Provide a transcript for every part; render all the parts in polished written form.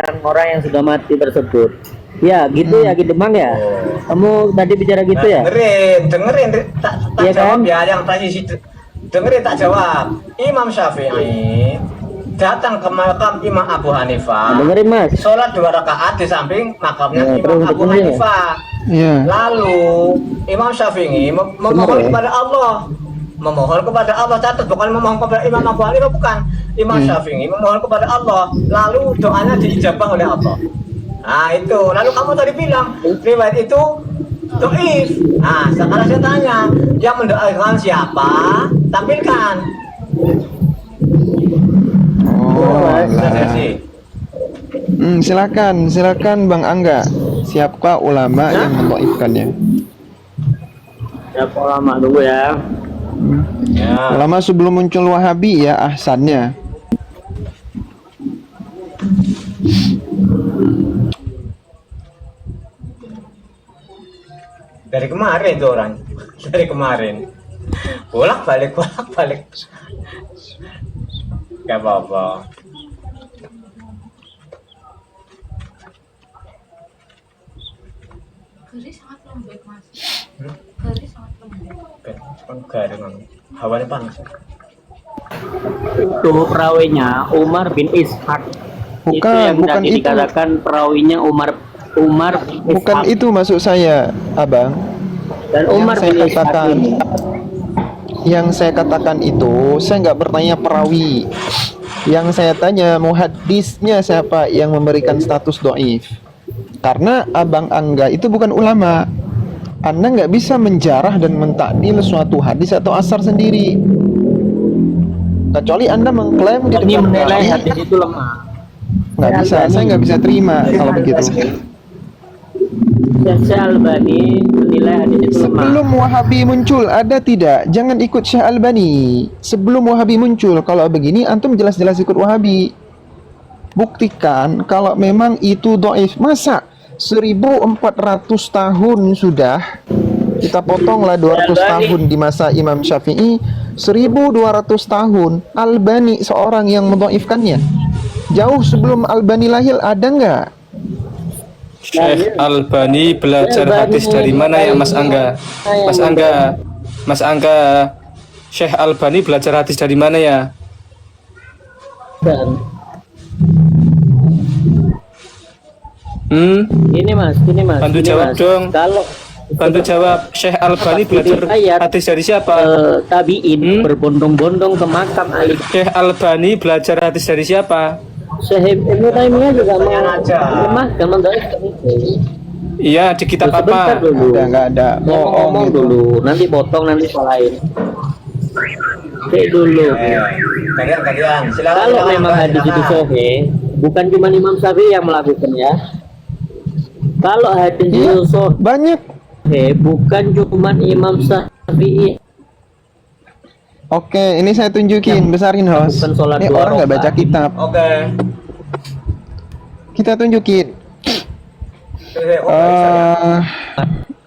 orang yang sudah mati tersebut. Ya, gitu ya, gitu Bang ya. Kamu tadi bicara gitu ya? Dengerin, tak Iya jawab kan? ya yang tadi dengerin tak jawab. Imam Syafi'i datang ke makam Imam Abu Hanifah, Dengerin Mas. sholat 2 rakaat di samping makamnya Ya, Imam terus Abu dengerin ya? Hanifah. Iya. Lalu Imam Syafi'i memohon ya? kepada Allah, memohon kepada Allah, catat bukan memohon kepada Imam Abu Hanifah, bukan. Imam Syafi'i memohon kepada Allah, lalu doanya diijabah oleh Allah. Nah itu, lalu kamu tadi bilang riwayat itu doif. Nah sekarang saya tanya, yang mendoakan siapa? Tampilkan. Oh, Sudah lah. sesi. Silakan Bang Angga. Siapkah ulama yang mendhaifkannya? Ya, lama dulu ya. Ya. Ulama sebelum muncul Wahabi ya ahsannya. Dari kemarin tuh orang, dari kemarin. Bolak balik. Gak apa-apa. Keris sangat lembek mas. Keris sangat lembek. Enggak memang. Hawanya panas. Itu perawinya Umar bin Ishaq. Itu Bukan, yang bukan tadi itu. dikatakan perawinya Umar bin Bukan Ishaq. itu maksud saya, Abang. Dan Yang Umar saya bin Ishaq katakan, ini. yang saya katakan itu, saya nggak bertanya perawi. Yang saya tanya muhaddisnya siapa yang memberikan status doif. Karena Abang Angga itu bukan ulama. Anda nggak bisa menjarah dan mentakdil suatu hadis atau asar sendiri. Kecuali Anda mengklaim di Ini depan menilai kami. hadis itu lemah. Nggak bisa, saya nggak bisa terima kalau begitu. Syekh Albani menilai hadis itu lemah. Sebelum Wahabi muncul, ada tidak? Jangan ikut Syekh Albani. Sebelum Wahabi muncul, kalau begini antum jelas-jelas ikut Wahabi. Buktikan kalau memang itu doif. Masa 1400 tahun sudah, kita potonglah 200 tahun di masa Imam Syafi'i, 1200 tahun Albani seorang yang mendoifkannya. Jauh sebelum Albani lahir ada nggak? Syekh Albani belajar hadis dari mana ya Mas Angga? Mas Angga, Syekh Albani belajar hadis dari mana ya? Dan ini mas. Bantu Ini, jawab mas. dong. Kalau Bantu jawab, Syekh Albani belajar hadis dari siapa? tabiin berbondong-bondong ke makam Ali. Syekh Albani belajar hadis dari siapa? Syekh Ibnu Taimiyah juga melemahkan mendoifkan itu. Iya, di kitab Sebentar apa? dulu. Nggak ada. Saya mau ngomong gitu. dulu, nanti potong, nanti salahin. Oke dulu. Kalian. Silakan. Kalau silakan, memang hadis itu silakan. sahih, bukan cuma Imam Syafi'i yang melakukannya. Kalau hadis Iya, itu sahih, banyak. bukan cuma Imam Syafi'i. Oke, ini saya tunjukin, besarin host. Bukan sholat Ini dua orang nggak baca rakaat. kitab. Oke. Kita tunjukin.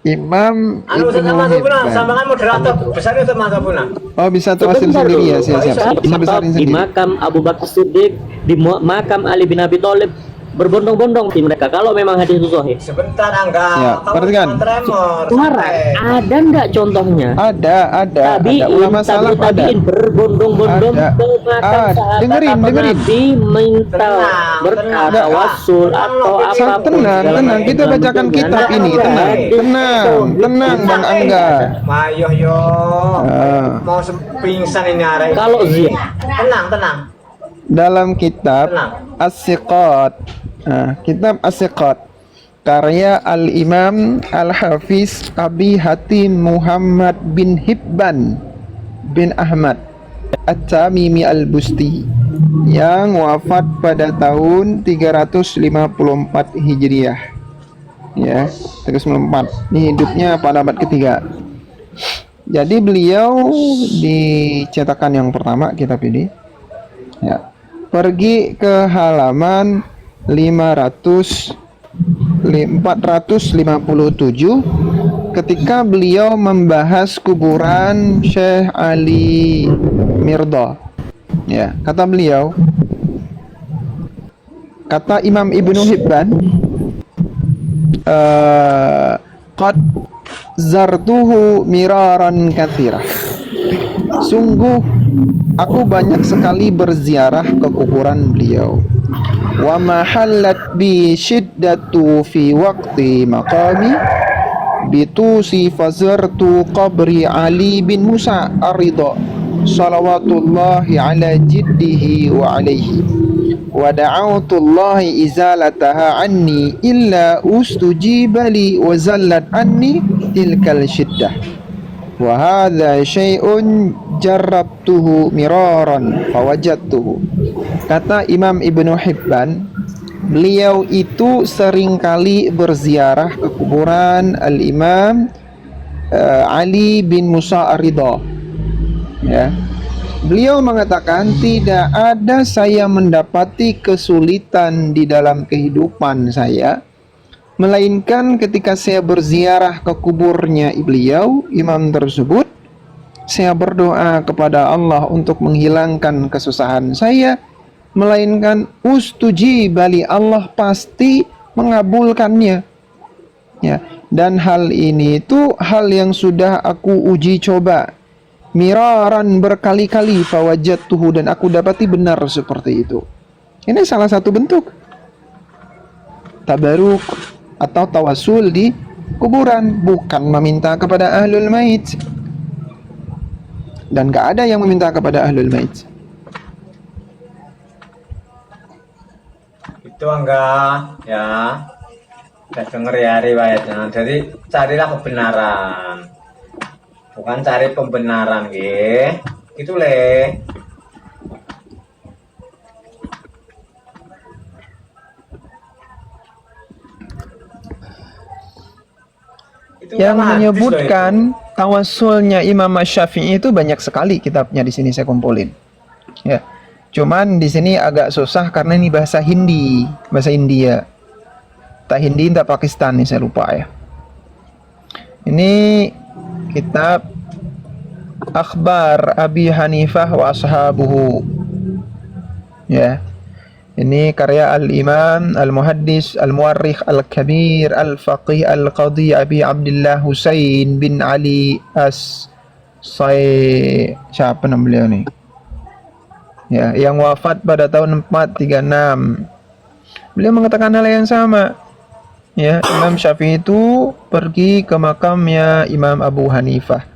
Imam Anu Ibnu sama Sabuna, Hibban. sama kan moderator besar itu Mas Sabuna. Oh, bisa tuh hasil Sebentar sendiri ya, dulu. siap-siap. Bisa besarin Di sendiri. makam Abu Bakar Siddiq, di makam Ali bin Abi Thalib, berbondong-bondong di mereka. Kalau memang hadis itu sahih. Sebentar Angga. Ya, Kamu perhatikan. cuma tremor. Suara, ada nggak contohnya? Ada. Tabiin, Ulama salaf ada. tabiin berbondong-bondong Ada. ke makam sahabat Dengerin, atau dengerin. Nabi minta Tenang, berkah, tenang. tawassul atau apapun. Tenang. Kita Dalam bacakan bentuknya. kitab ini. Tenang, Bang Angga. Mayo yo. Ah. Mau pingsan ini arek. Kalau zia, Tenang. Dalam kitab Tenang. As-Siqat. Kitab As-Siqat karya Al-Imam Al-Hafiz Abi Hatim Muhammad bin Hibban bin Ahmad At-Tamimi Al-Busti yang wafat pada tahun 354 Hijriah. Ya, 354. Ini hidupnya pada abad ketiga. Jadi beliau di cetakan yang pertama kitab ini. Ya. Pergi ke halaman 457 ketika beliau membahas kuburan Syekh Ali Mirda. Ya, kata beliau, Kata Imam Ibnu Hibban, qad zartuhu miraran katsira. Sungguh aku banyak sekali berziarah ke kuburan beliau. Wa mahallat bi shiddatu fi waqti maqami bitusi fazartu qabri Ali bin Musa ar-Ridha salawatullahi ala jiddihi wa alaihi wa da'autullahi izalataha anni illa ustujiba li wa zallat anni tilkal shiddah wa hadha syai'un jarrabtuhu miraran fawajadtuhu. Kata Imam Ibnu Hibban, beliau itu seringkali berziarah ke kuburan Al-Imam Ali bin Musa ar-Ridha. Ya. Beliau mengatakan, tidak ada saya mendapati kesulitan di dalam kehidupan saya, melainkan ketika saya berziarah ke kuburnya beliau, imam tersebut, saya berdoa kepada Allah untuk menghilangkan kesusahan saya, melainkan ustujibali, Allah pasti mengabulkannya. Ya, dan hal ini itu hal yang sudah aku uji coba miraran, berkali-kali, fawajadtuhu, dan aku dapati benar seperti itu. Ini salah satu bentuk tabaruk atau tawasul di kuburan, bukan meminta kepada ahlul mait, dan gak ada yang meminta kepada ahlul mait. Itu enggak ya. Udah denger ya riwayatnya. Jadi carilah kebenaran, bukan cari pembenaran, nggih. Gitu le. Itu Yang sama hadis loh menyebutkan tawassulnya Imam Syafi'i itu banyak sekali kitabnya, di sini saya kumpulin. Ya. Cuman di sini agak susah karena ini bahasa Hindi, bahasa India. Tak Hindi, tak Pakistan nih, saya lupa ya. Ini kitab Akhbar Abi Hanifah wa Ashabuhu. Ya. Ini karya Al-Imam Al-Muhaddis Al-Muarrikh Al-Kabir Al-Faqih Al-Qadhi Abi Abdullah Husain bin Ali siapa nama beliau nih? Ya, yang wafat pada tahun 436. Beliau mengatakan hal yang sama. Ya, Imam Syafi'i itu pergi ke makamnya Imam Abu Hanifah.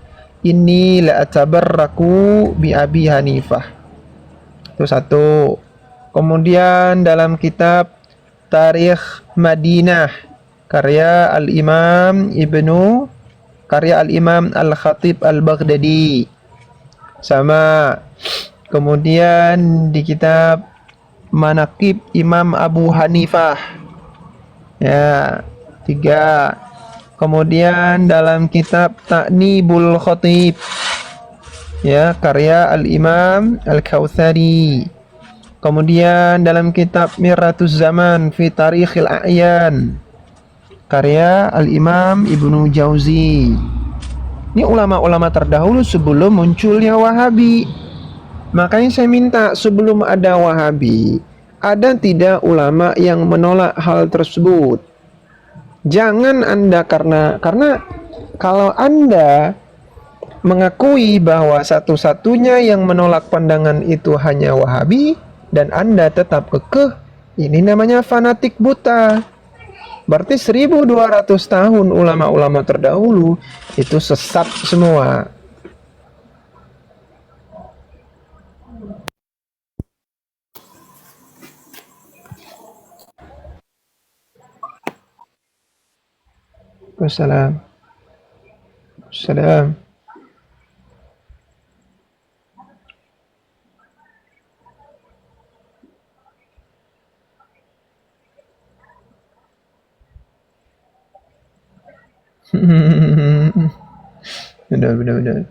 Inni la atabarraku bi Abi Hanifah. Itu satu. Kemudian dalam kitab Tarikh Madinah karya Al-Imam Al-Khatib Al-Baghdadi sama. Kemudian di kitab Manaqib Imam Abu Hanifah, ya, 3. Kemudian dalam kitab Ta'nibul Khatib, ya, karya Al-Imam Al-Kautsari. Kemudian dalam kitab Miratus Zaman fi Tarikhil A'yan, karya Al-Imam Ibnu Jauzi. Ini ulama-ulama terdahulu sebelum munculnya Wahabi. Makanya saya minta, sebelum ada Wahabi, ada tidak ulama yang menolak hal tersebut? Jangan Anda karena kalau Anda mengakui bahwa satu-satunya yang menolak pandangan itu hanya Wahabi, dan Anda tetap kekeh, ini namanya fanatik buta. Berarti 1200 tahun ulama-ulama terdahulu itu sesat semua. Wassalam. Wassalam. Benar.